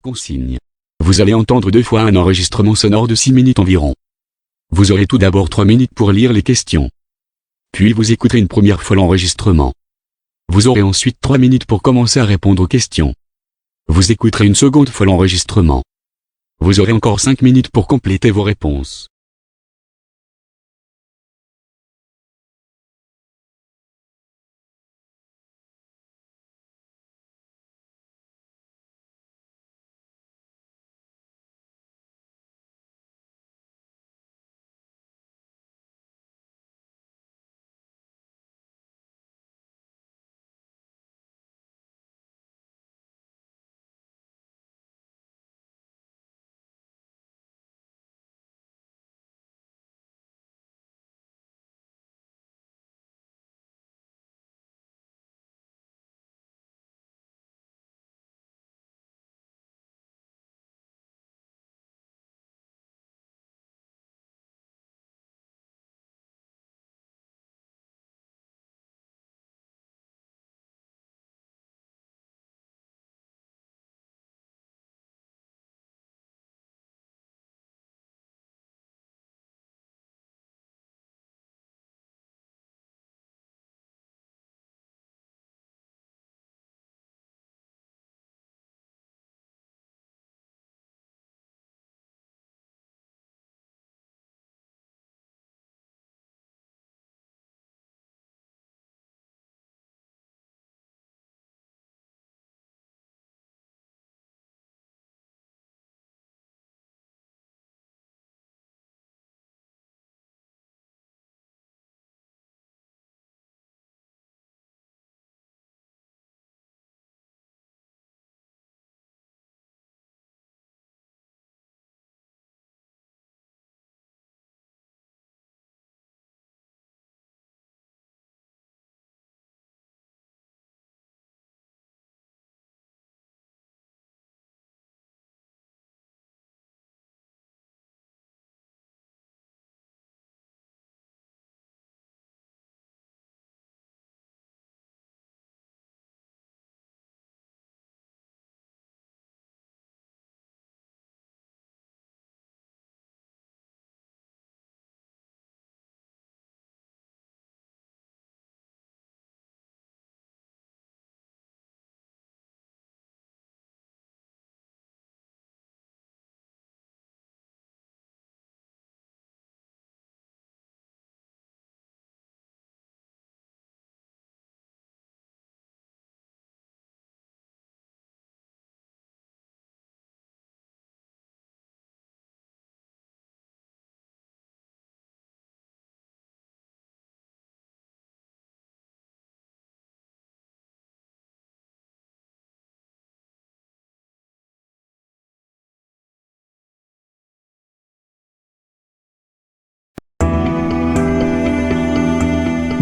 Consigne. Vous allez entendre 2 fois un enregistrement sonore de 6 minutes environ. Vous aurez tout d'abord 3 minutes pour lire les questions. Puis vous écouterez une première fois l'enregistrement. Vous aurez ensuite 3 minutes pour commencer à répondre aux questions. Vous écouterez une seconde fois l'enregistrement. Vous aurez encore 5 minutes pour compléter vos réponses.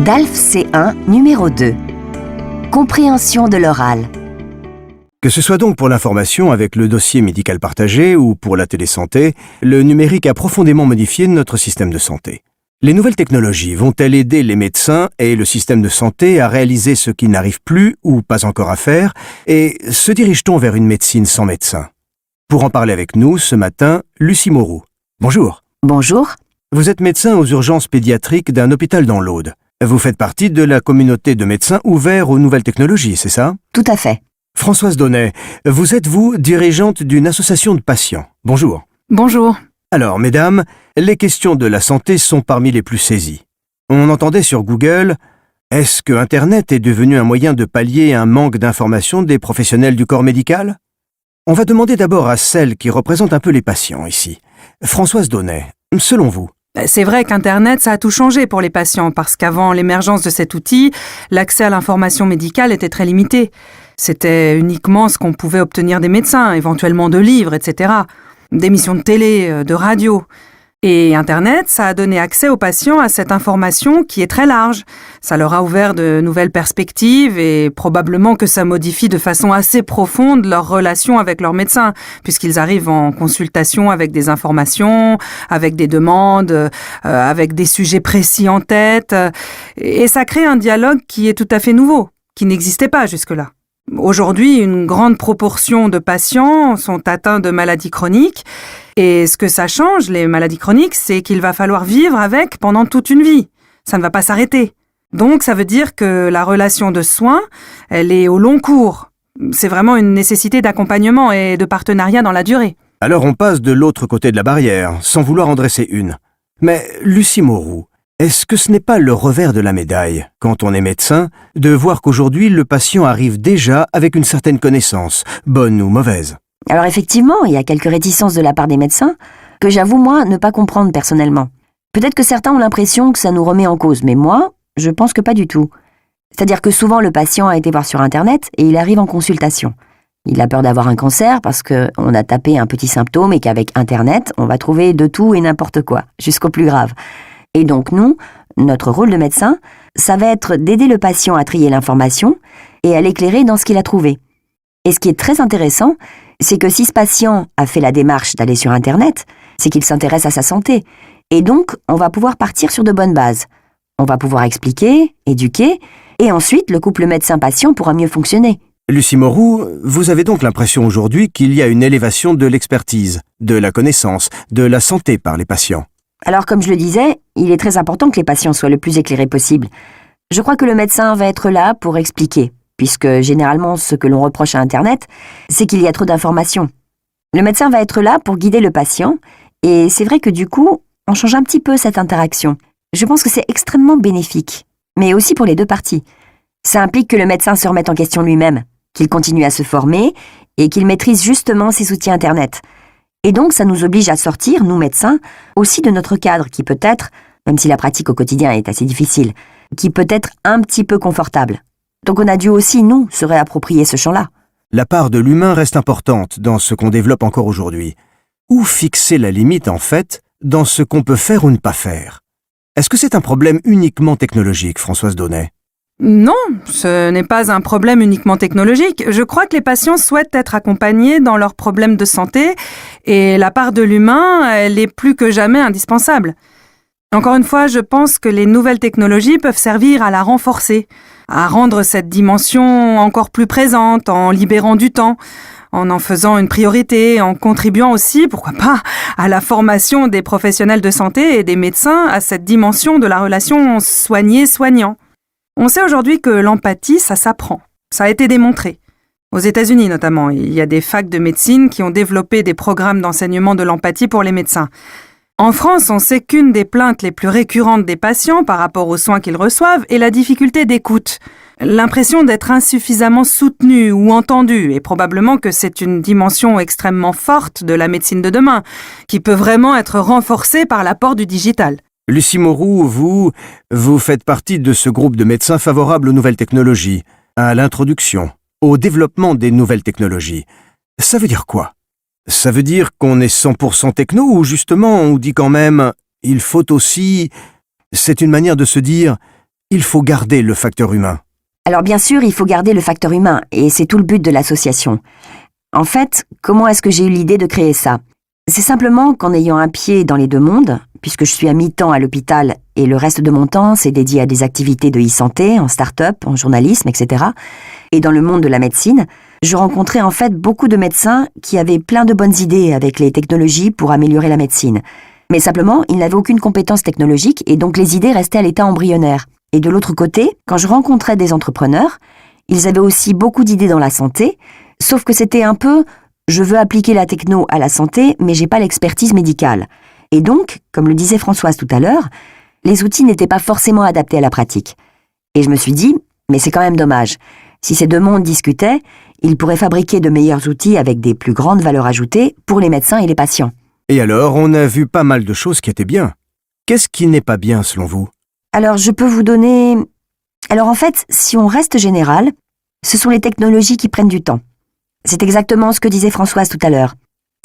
DALF C1 numéro 2. Compréhension de l'oral. Que ce soit donc pour l'information avec le dossier médical partagé ou pour la télésanté, le numérique a profondément modifié notre système de santé. Les nouvelles technologies vont-elles aider les médecins et le système de santé à réaliser ce qu'ils n'arrivent plus ou pas encore à faire, et se dirige-t-on vers une médecine sans médecin? Pour en parler avec nous ce matin, Lucie Moreau. Bonjour. Bonjour. Vous êtes médecin aux urgences pédiatriques d'un hôpital dans l'Aude. Vous faites partie de la communauté de médecins ouverts aux nouvelles technologies, c'est ça? Tout à fait. Françoise Donnet, vous êtes, vous, dirigeante d'une association de patients. Bonjour. Bonjour. Alors, mesdames, les questions de la santé sont parmi les plus saisies. On entendait sur Google « Est-ce que Internet est devenu un moyen de pallier un manque d'information des professionnels du corps médical ?» On va demander d'abord à celle qui représente un peu les patients ici. Françoise Donnet, selon vous? C'est vrai qu'Internet, ça a tout changé pour les patients, parce qu'avant l'émergence de cet outil, l'accès à l'information médicale était très limité. C'était uniquement ce qu'on pouvait obtenir des médecins, éventuellement de livres, etc. D'émissions de télé, de radio. Et Internet, ça a donné accès aux patients à cette information qui est très large. Ça leur a ouvert de nouvelles perspectives et probablement que ça modifie de façon assez profonde leur relation avec leur médecin, puisqu'ils arrivent en consultation avec des informations, avec des demandes, avec des sujets précis en tête. Et ça crée un dialogue qui est tout à fait nouveau, qui n'existait pas jusque-là. Aujourd'hui, une grande proportion de patients sont atteints de maladies chroniques. Et ce que ça change, les maladies chroniques, c'est qu'il va falloir vivre avec pendant toute une vie. Ça ne va pas s'arrêter. Donc, ça veut dire que la relation de soins, elle est au long cours. C'est vraiment une nécessité d'accompagnement et de partenariat dans la durée. Alors on passe de l'autre côté de la barrière, sans vouloir en dresser une. Mais Lucie Moreau, est-ce que ce n'est pas le revers de la médaille, quand on est médecin, de voir qu'aujourd'hui le patient arrive déjà avec une certaine connaissance, bonne ou mauvaise? Alors effectivement, il y a quelques réticences de la part des médecins, que j'avoue moi ne pas comprendre personnellement. Peut-être que certains ont l'impression que ça nous remet en cause, mais moi, je pense que pas du tout. C'est-à-dire que souvent le patient a été voir sur Internet et il arrive en consultation. Il a peur d'avoir un cancer parce qu'on a tapé un petit symptôme et qu'avec Internet, on va trouver de tout et n'importe quoi, jusqu'au plus grave. Et donc nous, notre rôle de médecin, ça va être d'aider le patient à trier l'information et à l'éclairer dans ce qu'il a trouvé. Et ce qui est très intéressant, c'est que si ce patient a fait la démarche d'aller sur Internet, c'est qu'il s'intéresse à sa santé. Et donc, on va pouvoir partir sur de bonnes bases. On va pouvoir expliquer, éduquer, et ensuite le couple médecin-patient pourra mieux fonctionner. Lucie Moreau, vous avez donc l'impression aujourd'hui qu'il y a une élévation de l'expertise, de la connaissance, de la santé par les patients. Alors comme je le disais, il est très important que les patients soient le plus éclairés possible. Je crois que le médecin va être là pour expliquer, puisque généralement ce que l'on reproche à Internet, c'est qu'il y a trop d'informations. Le médecin va être là pour guider le patient, et c'est vrai que du coup, on change un petit peu cette interaction. Je pense que c'est extrêmement bénéfique, mais aussi pour les deux parties. Ça implique que le médecin se remette en question lui-même, qu'il continue à se former et qu'il maîtrise justement ses outils Internet. Et donc, ça nous oblige à sortir, nous médecins, aussi de notre cadre qui peut être, même si la pratique au quotidien est assez difficile, qui peut être un petit peu confortable. Donc on a dû aussi, nous, se réapproprier ce champ-là. La part de l'humain reste importante dans ce qu'on développe encore aujourd'hui. Où fixer la limite, en fait, dans ce qu'on peut faire ou ne pas faire? Est-ce que c'est un problème uniquement technologique, Françoise Daunet? Non, ce n'est pas un problème uniquement technologique. Je crois que les patients souhaitent être accompagnés dans leurs problèmes de santé et la part de l'humain, elle est plus que jamais indispensable. Encore une fois, je pense que les nouvelles technologies peuvent servir à la renforcer, à rendre cette dimension encore plus présente en libérant du temps, en faisant une priorité, en contribuant aussi, pourquoi pas, à la formation des professionnels de santé et des médecins à cette dimension de la relation soigné-soignant. On sait aujourd'hui que l'empathie, ça s'apprend. Ça a été démontré. Aux États-Unis notamment, il y a des facs de médecine qui ont développé des programmes d'enseignement de l'empathie pour les médecins. En France, on sait qu'une des plaintes les plus récurrentes des patients par rapport aux soins qu'ils reçoivent est la difficulté d'écoute. L'impression d'être insuffisamment soutenu ou entendu, et probablement que c'est une dimension extrêmement forte de la médecine de demain, qui peut vraiment être renforcée par l'apport du digital. Lucie Moreau, vous faites partie de ce groupe de médecins favorables aux nouvelles technologies, à l'introduction, au développement des nouvelles technologies. Ça veut dire quoi? Ça veut dire qu'on est 100% techno ou justement on dit quand même il faut aussi... C'est une manière de se dire il faut garder le facteur humain. Alors bien sûr, il faut garder le facteur humain, et c'est tout le but de l'association. En fait, comment est-ce que j'ai eu l'idée de créer ça? C'est simplement qu'en ayant un pied dans les deux mondes, puisque je suis à mi-temps à l'hôpital et le reste de mon temps, c'est dédié à des activités de e-santé, en start-up, en journalisme, etc. Et dans le monde de la médecine, je rencontrais en fait beaucoup de médecins qui avaient plein de bonnes idées avec les technologies pour améliorer la médecine. Mais simplement, ils n'avaient aucune compétence technologique et donc les idées restaient à l'état embryonnaire. Et de l'autre côté, quand je rencontrais des entrepreneurs, ils avaient aussi beaucoup d'idées dans la santé, sauf que c'était un peu « je veux appliquer la techno à la santé, mais j'ai pas l'expertise médicale ». Et donc, comme le disait Françoise tout à l'heure, les outils n'étaient pas forcément adaptés à la pratique. Et je me suis dit, mais c'est quand même dommage. Si ces deux mondes discutaient, ils pourraient fabriquer de meilleurs outils avec des plus grandes valeurs ajoutées pour les médecins et les patients. Et alors, on a vu pas mal de choses qui étaient bien. Qu'est-ce qui n'est pas bien selon vous? Alors, je peux vous donner... Alors en fait, si on reste général, ce sont les technologies qui prennent du temps. C'est exactement ce que disait Françoise tout à l'heure.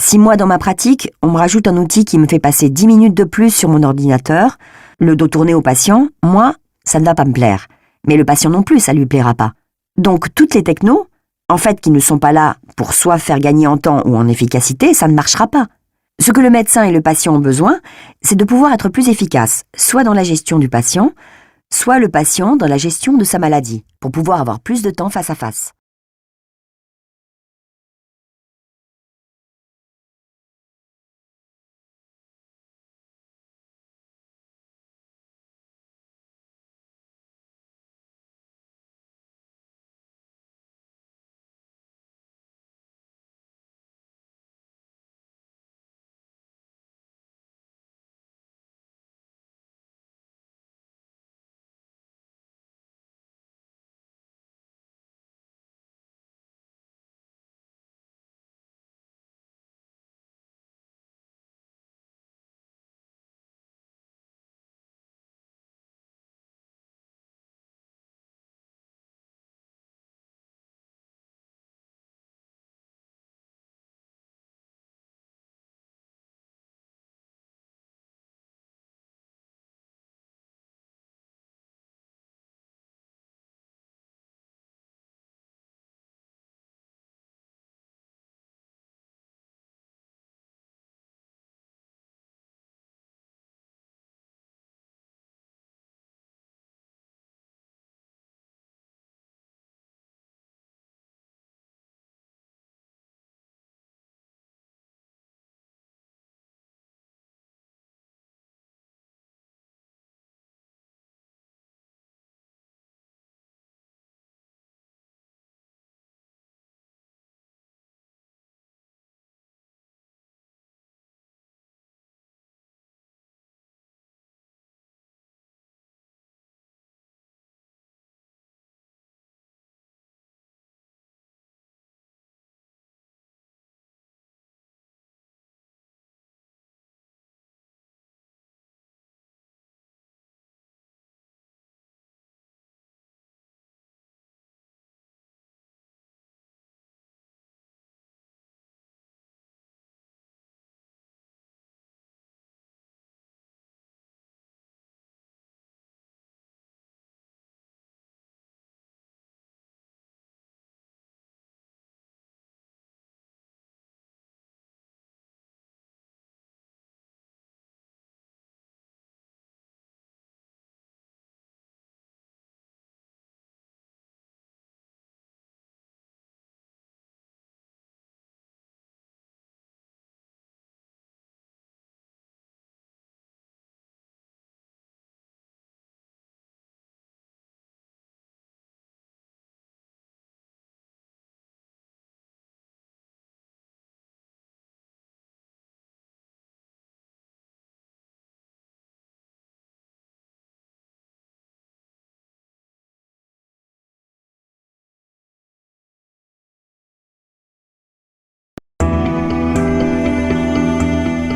Si moi, dans ma pratique, on me rajoute un outil qui me fait passer 10 minutes de plus sur mon ordinateur, le dos tourné au patient, moi, ça ne va pas me plaire. Mais le patient non plus, ça lui plaira pas. Donc toutes les technos, en fait, qui ne sont pas là pour soit faire gagner en temps ou en efficacité, ça ne marchera pas. Ce que le médecin et le patient ont besoin, c'est de pouvoir être plus efficace, soit dans la gestion du patient, soit le patient dans la gestion de sa maladie, pour pouvoir avoir plus de temps face à face.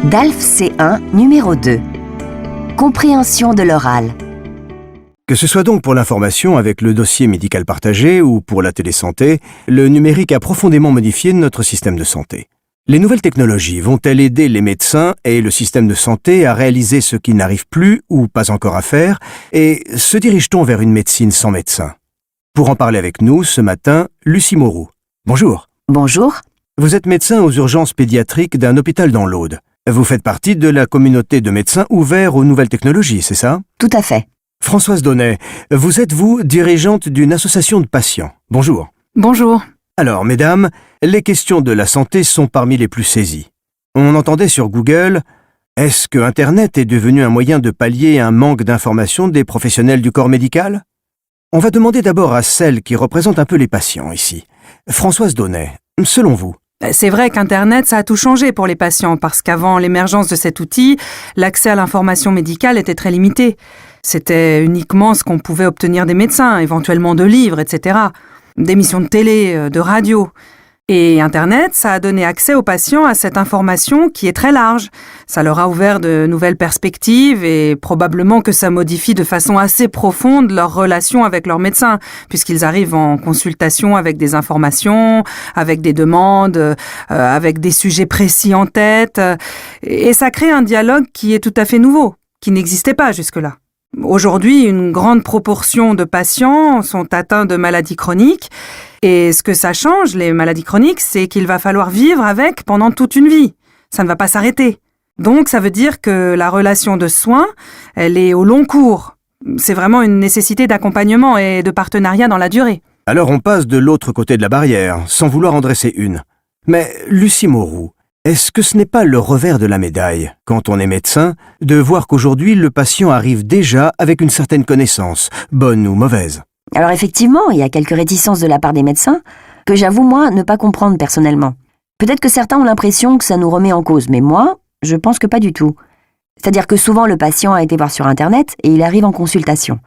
DALF C1 numéro 2. Compréhension de l'oral. Que ce soit donc pour l'information avec le dossier médical partagé ou pour la télésanté, le numérique a profondément modifié notre système de santé. Les nouvelles technologies vont-elles aider les médecins et le système de santé à réaliser ce qu'ils n'arrivent plus ou pas encore à faire, et se dirige-t-on vers une médecine sans médecin? Pour en parler avec nous ce matin, Lucie Moreau. Bonjour. Bonjour. Vous êtes médecin aux urgences pédiatriques d'un hôpital dans l'Aude. Vous faites partie de la communauté de médecins ouverts aux nouvelles technologies, c'est ça? Tout à fait. Françoise Donnet, vous êtes, dirigeante d'une association de patients. Bonjour. Bonjour. Alors, mesdames, les questions de la santé sont parmi les plus saisies. On entendait sur Google « Est-ce que Internet est devenu un moyen de pallier un manque d'information des professionnels du corps médical ?» On va demander d'abord à celle qui représente un peu les patients ici. Françoise Donnet, selon vous? C'est vrai qu'Internet, ça a tout changé pour les patients, parce qu'avant l'émergence de cet outil, l'accès à l'information médicale était très limité. C'était uniquement ce qu'on pouvait obtenir des médecins, éventuellement de livres, etc., d'émissions de télé, de radio. Et Internet, ça a donné accès aux patients à cette information qui est très large. Ça leur a ouvert de nouvelles perspectives et probablement que ça modifie de façon assez profonde leur relation avec leurs médecins, puisqu'ils arrivent en consultation avec des informations, avec des demandes, avec des sujets précis en tête. Et ça crée un dialogue qui est tout à fait nouveau, qui n'existait pas jusque-là. Aujourd'hui, une grande proportion de patients sont atteints de maladies chroniques. Et ce que ça change, les maladies chroniques, c'est qu'il va falloir vivre avec pendant toute une vie. Ça ne va pas s'arrêter. Donc, ça veut dire que la relation de soins, elle est au long cours. C'est vraiment une nécessité d'accompagnement et de partenariat dans la durée. Alors on passe de l'autre côté de la barrière, sans vouloir en dresser une. Mais Lucie Moreau, est-ce que ce n'est pas le revers de la médaille, quand on est médecin, de voir qu'aujourd'hui le patient arrive déjà avec une certaine connaissance, bonne ou mauvaise? Alors effectivement, il y a quelques réticences de la part des médecins, que j'avoue moi ne pas comprendre personnellement. Peut-être que certains ont l'impression que ça nous remet en cause, mais moi, je pense que pas du tout. C'est-à-dire que souvent le patient a été voir sur Internet et il arrive en consultation.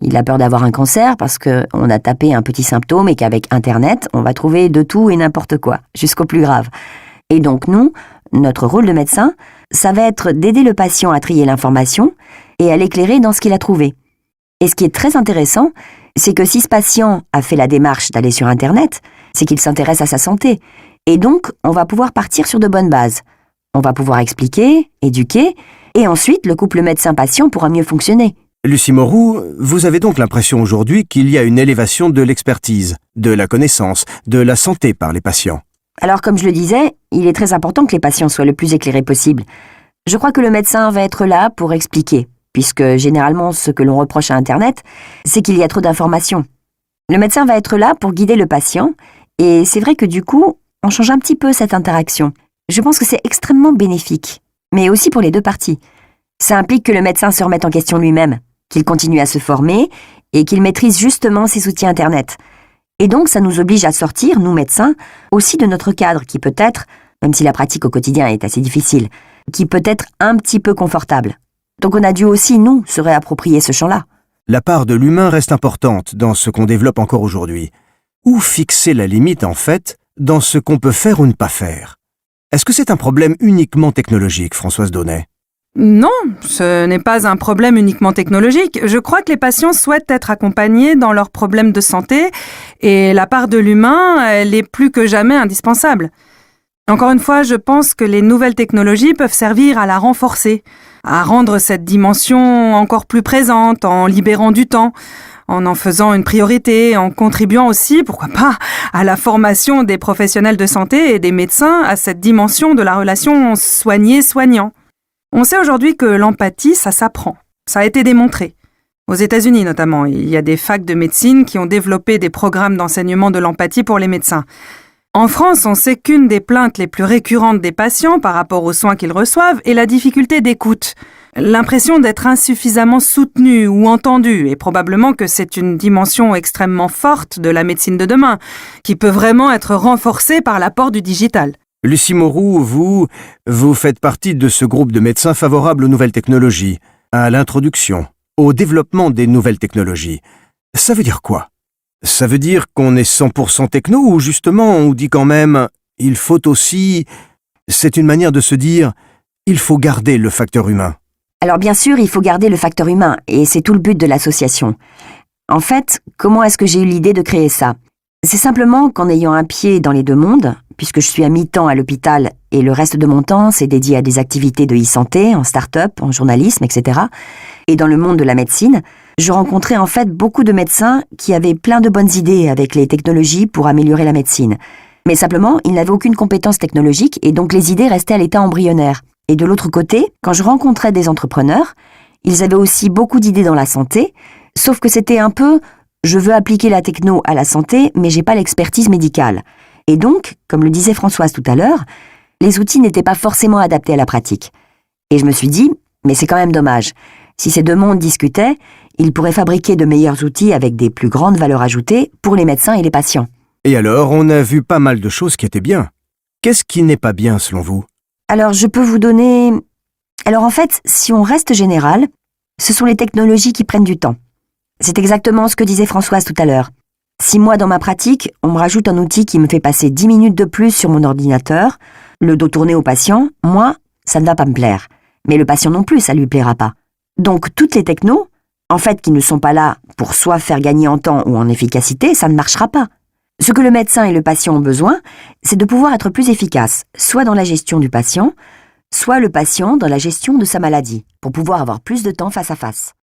Il a peur d'avoir un cancer parce qu'on a tapé un petit symptôme et qu'avec Internet, on va trouver de tout et n'importe quoi, jusqu'au plus grave. Et donc nous, notre rôle de médecin, ça va être d'aider le patient à trier l'information et à l'éclairer dans ce qu'il a trouvé. Et ce qui est très intéressant, c'est que si ce patient a fait la démarche d'aller sur Internet, c'est qu'il s'intéresse à sa santé. Et donc, on va pouvoir partir sur de bonnes bases. On va pouvoir expliquer, éduquer, et ensuite le couple médecin-patient pourra mieux fonctionner. Lucie Moreau, vous avez donc l'impression aujourd'hui qu'il y a une élévation de l'expertise, de la connaissance, de la santé par les patients. Alors, comme je le disais, il est très important que les patients soient le plus éclairés possible. Je crois que le médecin va être là pour expliquer, puisque généralement, ce que l'on reproche à Internet, c'est qu'il y a trop d'informations. Le médecin va être là pour guider le patient, et c'est vrai que du coup, on change un petit peu cette interaction. Je pense que c'est extrêmement bénéfique, mais aussi pour les deux parties. Ça implique que le médecin se remette en question lui-même, qu'il continue à se former, et qu'il maîtrise justement ses outils Internet. Et donc, ça nous oblige à sortir, nous médecins, aussi de notre cadre qui peut être, même si la pratique au quotidien est assez difficile, qui peut être un petit peu confortable. Donc on a dû aussi, nous, se réapproprier ce champ-là. La part de l'humain reste importante dans ce qu'on développe encore aujourd'hui. Où fixer la limite, en fait, dans ce qu'on peut faire ou ne pas faire? Est-ce que c'est un problème uniquement technologique, Françoise Donnet? Non, ce n'est pas un problème uniquement technologique. Je crois que les patients souhaitent être accompagnés dans leurs problèmes de santé et la part de l'humain, elle est plus que jamais indispensable. Encore une fois, je pense que les nouvelles technologies peuvent servir à la renforcer, à rendre cette dimension encore plus présente, en libérant du temps, en faisant une priorité, en contribuant aussi, pourquoi pas, à la formation des professionnels de santé et des médecins à cette dimension de la relation soigné-soignant. On sait aujourd'hui que l'empathie, ça s'apprend. Ça a été démontré. Aux États-Unis notamment, il y a des facs de médecine qui ont développé des programmes d'enseignement de l'empathie pour les médecins. En France, on sait qu'une des plaintes les plus récurrentes des patients par rapport aux soins qu'ils reçoivent est la difficulté d'écoute. L'impression d'être insuffisamment soutenu ou entendu, et probablement que c'est une dimension extrêmement forte de la médecine de demain, qui peut vraiment être renforcée par l'apport du digital. Lucie Moreau, vous faites partie de ce groupe de médecins favorables aux nouvelles technologies, à l'introduction, au développement des nouvelles technologies. Ça veut dire quoi? Ça veut dire qu'on est 100% techno ou justement on dit quand même il faut aussi... C'est une manière de se dire Il faut garder le facteur humain. Alors bien sûr, il faut garder le facteur humain, et c'est tout le but de l'association. En fait, comment est-ce que j'ai eu l'idée de créer ça? C'est simplement qu'en ayant un pied dans les deux mondes, puisque je suis à mi-temps à l'hôpital et le reste de mon temps, c'est dédié à des activités de e-santé, en start-up, en journalisme, etc. Et dans le monde de la médecine, je rencontrais en fait beaucoup de médecins qui avaient plein de bonnes idées avec les technologies pour améliorer la médecine. Mais simplement, ils n'avaient aucune compétence technologique et donc les idées restaient à l'état embryonnaire. Et de l'autre côté, quand je rencontrais des entrepreneurs, ils avaient aussi beaucoup d'idées dans la santé, sauf que c'était un peu « je veux appliquer la techno à la santé, mais j'ai pas l'expertise médicale ». Et donc, comme le disait Françoise tout à l'heure, les outils n'étaient pas forcément adaptés à la pratique. Et je me suis dit, mais c'est quand même dommage. Si ces deux mondes discutaient, ils pourraient fabriquer de meilleurs outils avec des plus grandes valeurs ajoutées pour les médecins et les patients. Et alors, on a vu pas mal de choses qui étaient bien. Qu'est-ce qui n'est pas bien selon vous? Alors, je peux vous donner... Alors en fait, si on reste général, ce sont les technologies qui prennent du temps. C'est exactement ce que disait Françoise tout à l'heure. Si moi, dans ma pratique, on me rajoute un outil qui me fait passer 10 minutes de plus sur mon ordinateur, le dos tourné au patient, moi, ça ne va pas me plaire. Mais le patient non plus, ça lui plaira pas. Donc toutes les technos, en fait, qui ne sont pas là pour soit faire gagner en temps ou en efficacité, ça ne marchera pas. Ce que le médecin et le patient ont besoin, c'est de pouvoir être plus efficace, soit dans la gestion du patient, soit le patient dans la gestion de sa maladie, pour pouvoir avoir plus de temps face à face.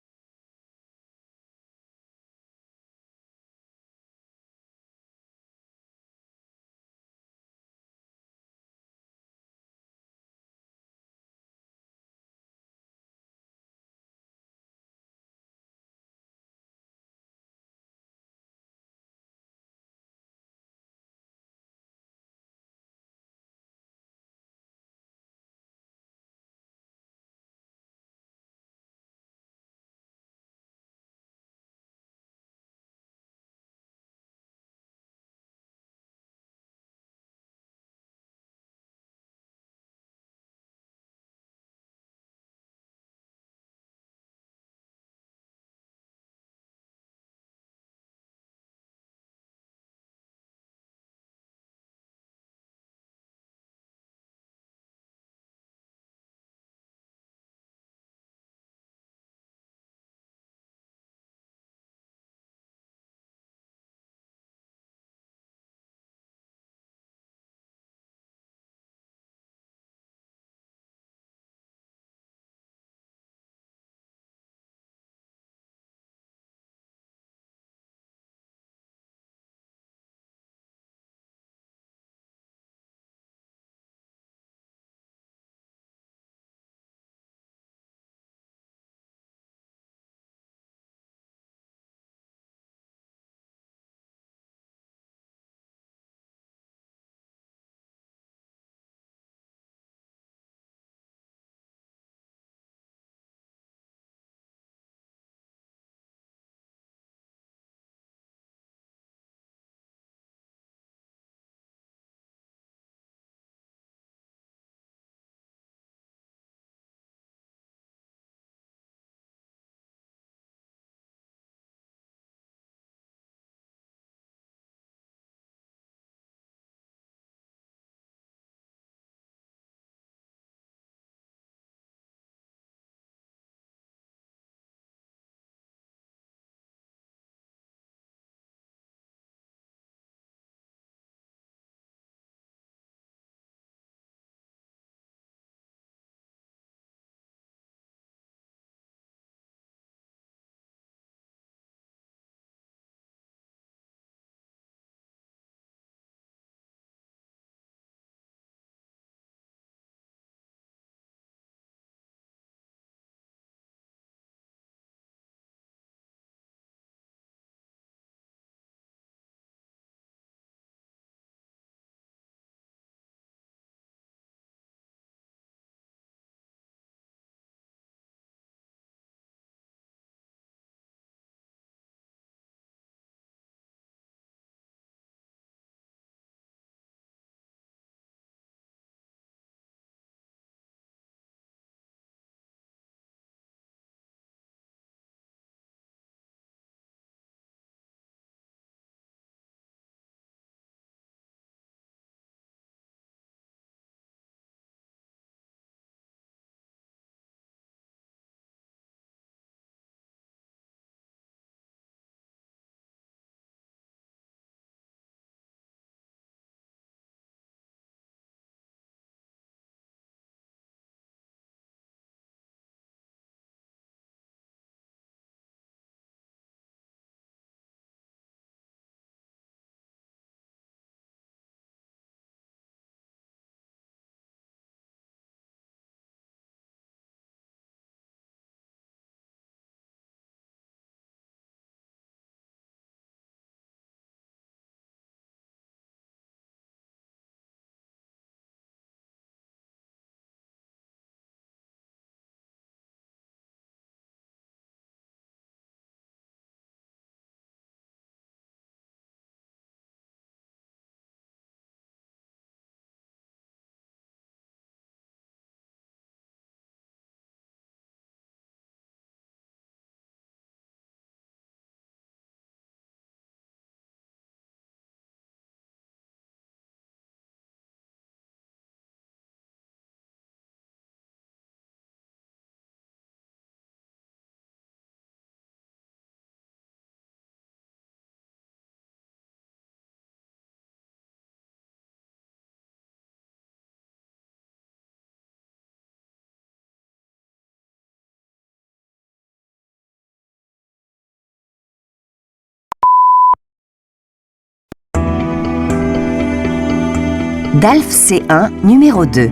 DALF C1 numéro 2.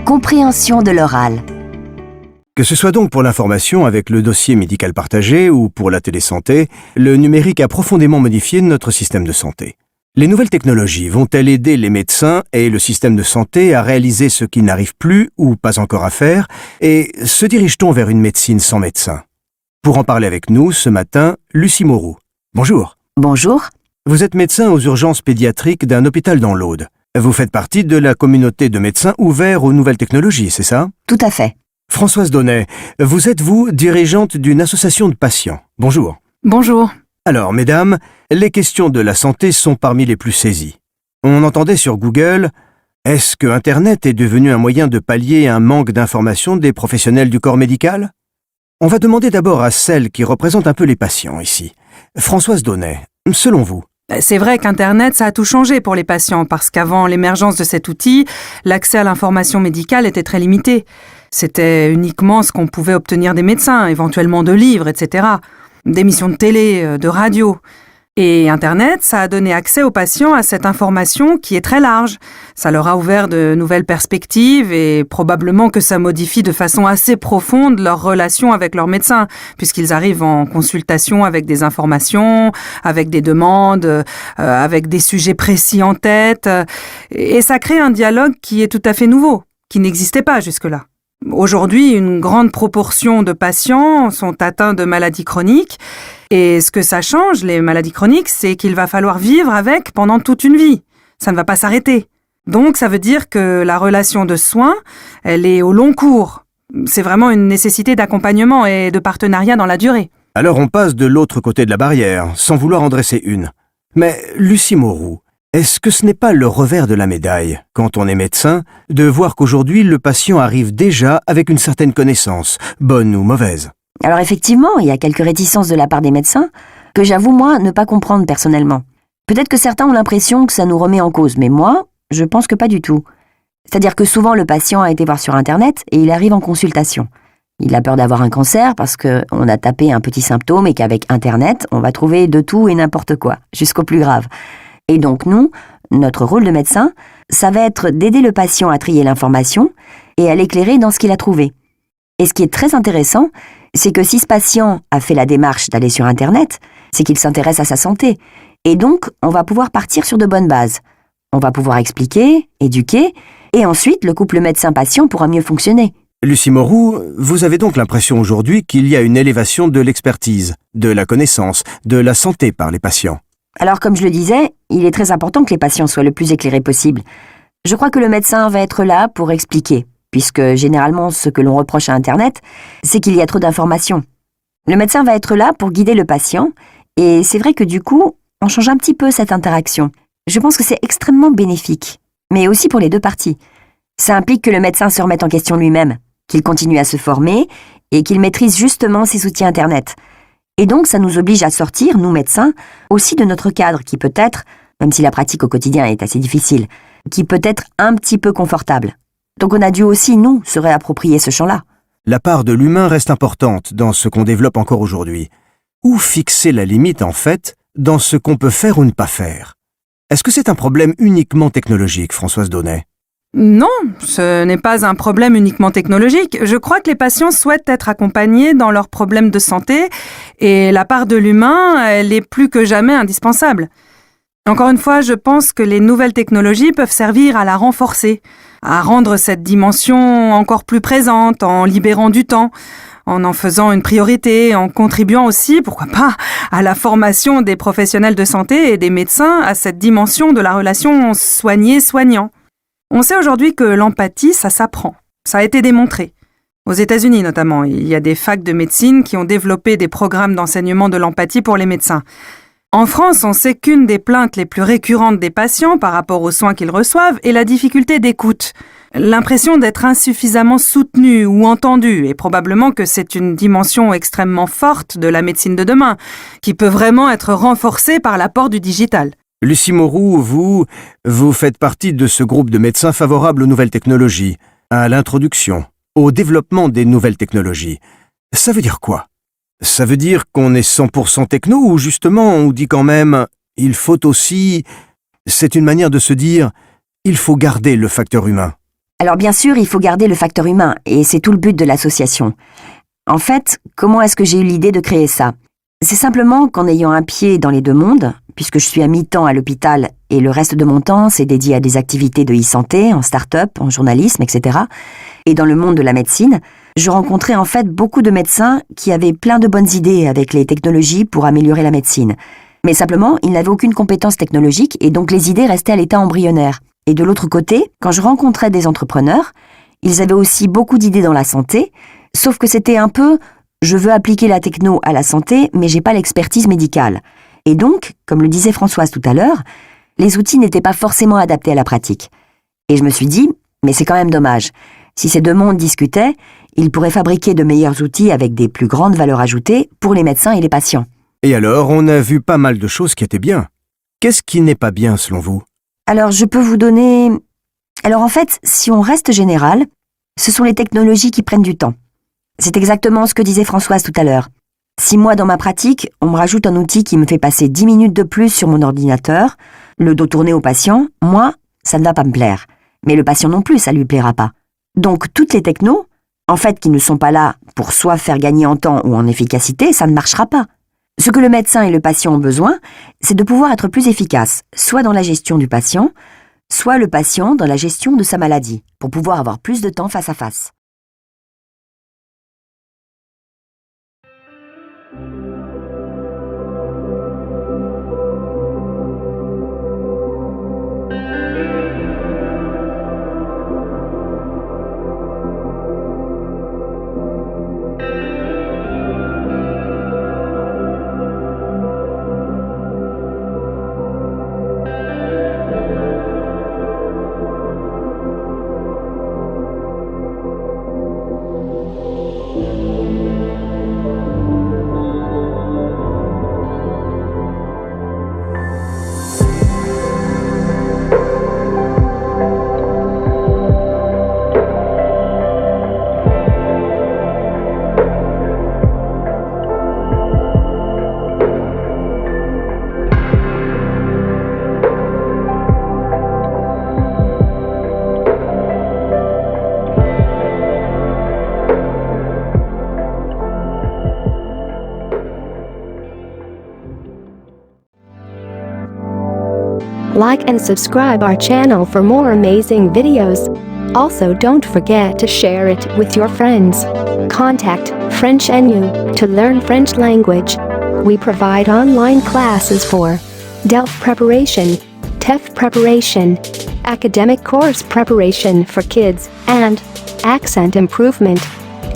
Compréhension de l'oral. Que ce soit donc pour l'information avec le dossier médical partagé ou pour la télésanté, le numérique a profondément modifié notre système de santé. Les nouvelles technologies vont-elles aider les médecins et le système de santé à réaliser ce qu'ils n'arrivent plus ou pas encore à faire, et se dirige-t-on vers une médecine sans médecin? Pour en parler avec nous ce matin, Lucie Moreau. Bonjour. Bonjour. Vous êtes médecin aux urgences pédiatriques d'un hôpital dans l'Aude. Vous faites partie de la communauté de médecins ouverts aux nouvelles technologies, c'est ça? Tout à fait. Françoise Donnet, vous êtes, vous, dirigeante d'une association de patients. Bonjour. Bonjour. Alors, mesdames, les questions de la santé sont parmi les plus saisies. On entendait sur Google « Est-ce que Internet est devenu un moyen de pallier un manque d'information des professionnels du corps médical ?» On va demander d'abord à celle qui représente un peu les patients ici. Françoise Donnet, selon vous? C'est vrai qu'Internet, ça a tout changé pour les patients, parce qu'avant l'émergence de cet outil, l'accès à l'information médicale était très limité. C'était uniquement ce qu'on pouvait obtenir des médecins, éventuellement de livres, etc. D'émissions de télé, de radio. Et Internet, ça a donné accès aux patients à cette information qui est très large. Ça leur a ouvert de nouvelles perspectives et probablement que ça modifie de façon assez profonde leur relation avec leur médecin, puisqu'ils arrivent en consultation avec des informations, avec des demandes, avec des sujets précis en tête. Et ça crée un dialogue qui est tout à fait nouveau, qui n'existait pas jusque-là. Aujourd'hui, une grande proportion de patients sont atteints de maladies chroniques. Et ce que ça change, les maladies chroniques, c'est qu'il va falloir vivre avec pendant toute une vie. Ça ne va pas s'arrêter. Donc, ça veut dire que la relation de soins, elle est au long cours. C'est vraiment une nécessité d'accompagnement et de partenariat dans la durée. Alors on passe de l'autre côté de la barrière, sans vouloir en dresser une. Mais, Lucie Moreau, est-ce que ce n'est pas le revers de la médaille, quand on est médecin, de voir qu'aujourd'hui le patient arrive déjà avec une certaine connaissance, bonne ou mauvaise? Alors effectivement, il y a quelques réticences de la part des médecins que j'avoue, moi, ne pas comprendre personnellement. Peut-être que certains ont l'impression que ça nous remet en cause, mais moi, je pense que pas du tout. C'est-à-dire que souvent le patient a été voir sur Internet et il arrive en consultation. Il a peur d'avoir un cancer parce qu'on a tapé un petit symptôme et qu'avec Internet, on va trouver de tout et n'importe quoi, jusqu'au plus grave. Et donc nous, notre rôle de médecin, ça va être d'aider le patient à trier l'information et à l'éclairer dans ce qu'il a trouvé. Et ce qui est très intéressant, c'est que si ce patient a fait la démarche d'aller sur Internet, c'est qu'il s'intéresse à sa santé. Et donc, on va pouvoir partir sur de bonnes bases. On va pouvoir expliquer, éduquer, et ensuite le couple médecin-patient pourra mieux fonctionner. Lucie Moreau, vous avez donc l'impression aujourd'hui qu'il y a une élévation de l'expertise, de la connaissance, de la santé par les patients. Alors, comme je le disais, il est très important que les patients soient le plus éclairés possible. Je crois que le médecin va être là pour expliquer, puisque généralement, ce que l'on reproche à Internet, c'est qu'il y a trop d'informations. Le médecin va être là pour guider le patient, et c'est vrai que du coup, on change un petit peu cette interaction. Je pense que c'est extrêmement bénéfique, mais aussi pour les deux parties. Ça implique que le médecin se remette en question lui-même, qu'il continue à se former, et qu'il maîtrise justement ses outils Internet. Et donc, ça nous oblige à sortir, nous médecins, aussi de notre cadre qui peut être, même si la pratique au quotidien est assez difficile, qui peut être un petit peu confortable. Donc on a dû aussi, nous, se réapproprier ce champ-là. La part de l'humain reste importante dans ce qu'on développe encore aujourd'hui. Où fixer la limite, en fait, dans ce qu'on peut faire ou ne pas faire? Est-ce que c'est un problème uniquement technologique, Françoise Donnet? Non, ce n'est pas un problème uniquement technologique. Je crois que les patients souhaitent être accompagnés dans leurs problèmes de santé et la part de l'humain, elle est plus que jamais indispensable. Encore une fois, je pense que les nouvelles technologies peuvent servir à la renforcer, à rendre cette dimension encore plus présente en libérant du temps, en faisant une priorité, en contribuant aussi, pourquoi pas, à la formation des professionnels de santé et des médecins à cette dimension de la relation soigné-soignant. On sait aujourd'hui que l'empathie, ça s'apprend. Ça a été démontré. Aux États-Unis notamment, il y a des facs de médecine qui ont développé des programmes d'enseignement de l'empathie pour les médecins. En France, on sait qu'une des plaintes les plus récurrentes des patients par rapport aux soins qu'ils reçoivent est la difficulté d'écoute. L'impression d'être insuffisamment soutenu ou entendu, et probablement que c'est une dimension extrêmement forte de la médecine de demain, qui peut vraiment être renforcée par l'apport du digital. Lucie Moreau, vous faites partie de ce groupe de médecins favorables aux nouvelles technologies, à l'introduction, au développement des nouvelles technologies. Ça veut dire quoi? Ça veut dire qu'on est 100% techno ou justement on dit quand même il faut aussi... C'est une manière de se dire Il faut garder le facteur humain. Alors bien sûr, il faut garder le facteur humain, et c'est tout le but de l'association. En fait, comment est-ce que j'ai eu l'idée de créer ça? C'est simplement qu'en ayant un pied dans les deux mondes, puisque je suis à mi-temps à l'hôpital et le reste de mon temps, c'est dédié à des activités de e-santé, en start-up, en journalisme, etc. Et dans le monde de la médecine, je rencontrais en fait beaucoup de médecins qui avaient plein de bonnes idées avec les technologies pour améliorer la médecine. Mais simplement, ils n'avaient aucune compétence technologique et donc les idées restaient à l'état embryonnaire. Et de l'autre côté, quand je rencontrais des entrepreneurs, ils avaient aussi beaucoup d'idées dans la santé, sauf que c'était un peu « je veux appliquer la techno à la santé, mais j'ai pas l'expertise médicale ». Et donc, comme le disait Françoise tout à l'heure, les outils n'étaient pas forcément adaptés à la pratique. Et je me suis dit « mais c'est quand même dommage. Si ces deux mondes discutaient, ils pourraient fabriquer de meilleurs outils avec des plus grandes valeurs ajoutées pour les médecins et les patients. » Et alors, on a vu pas mal de choses qui étaient bien. Qu'est-ce qui n'est pas bien selon vous? Alors, je peux vous donner... Alors en fait, si on reste général, ce sont les technologies qui prennent du temps. C'est exactement ce que disait Françoise tout à l'heure. Si moi, dans ma pratique, on me rajoute un outil qui me fait passer 10 minutes de plus sur mon ordinateur, le dos tourné au patient, moi, ça ne va pas me plaire. Mais le patient non plus, ça lui plaira pas. Donc toutes les technos, en fait, qui ne sont pas là pour soit faire gagner en temps ou en efficacité, ça ne marchera pas. Ce que le médecin et le patient ont besoin, c'est de pouvoir être plus efficace, soit dans la gestion du patient, soit le patient dans la gestion de sa maladie, pour pouvoir avoir plus de temps face à face. Like and subscribe our channel for more amazing videos. Also, don't forget to share it with your friends. Contact French NU to learn French language. We provide online classes for DELF preparation, TEF preparation, academic course preparation for kids, and accent improvement.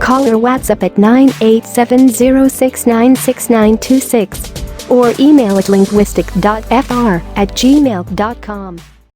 Call or WhatsApp at 98706966926 or email at linguistic.fr@gmail.com.